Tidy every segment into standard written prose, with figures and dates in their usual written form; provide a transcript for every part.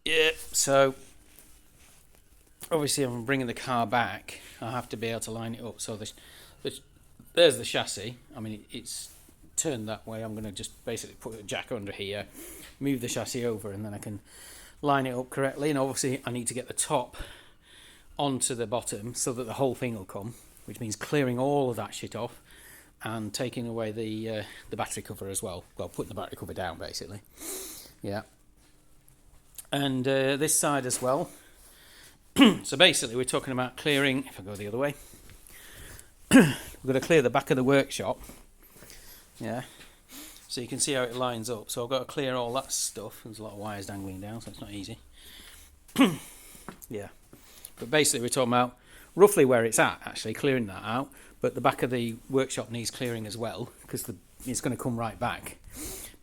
Yeah, so obviously, if I'm bringing the car back, I have to be able to line it up. So there's the chassis. I mean, it's turned that way. I'm going to just basically put a jack under here, move the chassis over, and then I can line it up correctly. And obviously, I need to get the top onto the bottom so that the whole thing will come, which means clearing all of that shit off and taking away the battery cover as well. Well, putting the battery cover down basically. Yeah. And this side as well. So basically, we're talking about clearing. If I go the other way, we're going to clear the back of the workshop. Yeah. So you can see how it lines up. So I've got to clear all that stuff. There's a lot of wires dangling down, so it's not easy. Yeah. But basically, we're talking about roughly where it's at, actually, clearing that out. But the back of the workshop needs clearing as well, because it's going to come right back.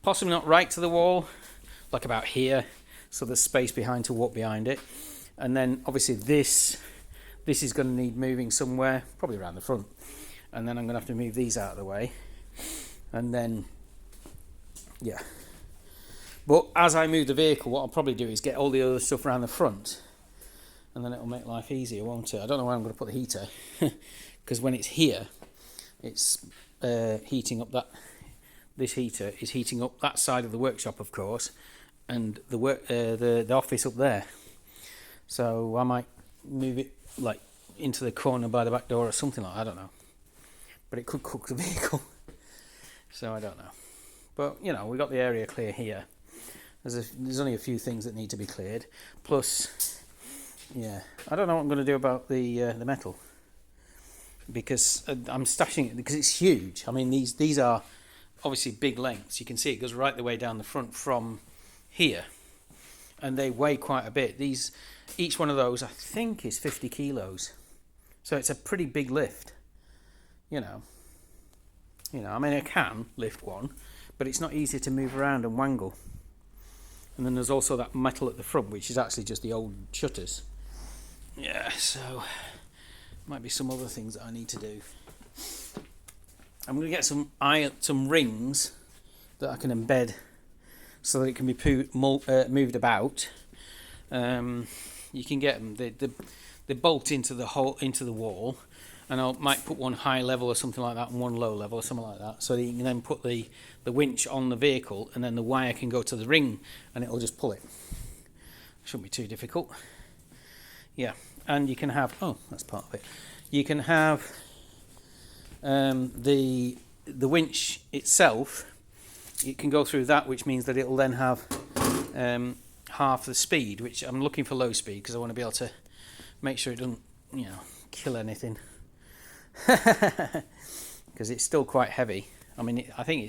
Possibly not right to the wall, like about here, so there's space behind to walk behind it. And then, obviously, this is going to need moving somewhere, probably around the front. And then I'm going to have to move these out of the way. And then, yeah. But as I move the vehicle, what I'll probably do is get all the other stuff around the front. And then it'll make life easier, won't it? I don't know where I'm going to put the heater. Because when it's here, it's heating up that... This heater is heating up that side of the workshop, of course. And the office up there. So I might move it like into the corner by the back door or something like that. I don't know. But it could cook the vehicle. So I don't know. But, you know, we've got the area clear here. There's only a few things that need to be cleared. Plus, yeah, I don't know what I'm going to do about the metal. Because I'm stashing it, because it's huge. I mean, these are obviously big lengths. You can see it goes right the way down the front from here. And they weigh quite a bit. Each one of those, I think, is 50 kilos. So it's a pretty big lift. You know, I mean, I can lift one, but it's not easy to move around and wangle. And then there's also that metal at the front, which is actually just the old shutters. Yeah, so might be some other things that I need to do. I'm going to get some rings that I can embed so that it can be moved about. You can get them. They bolt into the wall, and I might put one high level or something like that, and one low level or something like that, so that you can then put the winch on the vehicle, and then the wire can go to the ring, and it'll just pull it. Shouldn't be too difficult. Yeah, and you can have. Oh, that's part of it. You can have the winch itself. It can go through that, which means that it'll then have half the speed, which I'm looking for low speed because I want to be able to make sure it doesn't, kill anything. Because it's still quite heavy. I mean, I think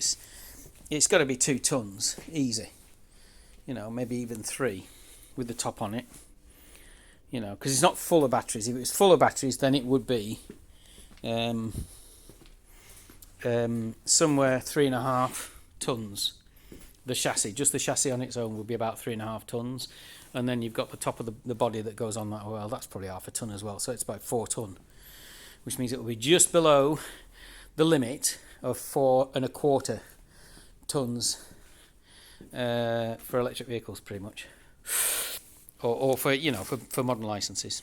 it's got to be 2 tons, easy. Maybe even 3 with the top on it. Because it's not full of batteries. If it was full of batteries, then it would be somewhere 3.5 tons. The chassis, just the chassis on its own, would be about 3.5 tons, and then you've got the top of the body that goes on that. Well, that's probably half a ton as well, so it's about 4 ton, which means it will be just below the limit of 4.25 tons for electric vehicles, pretty much, or for for modern licenses.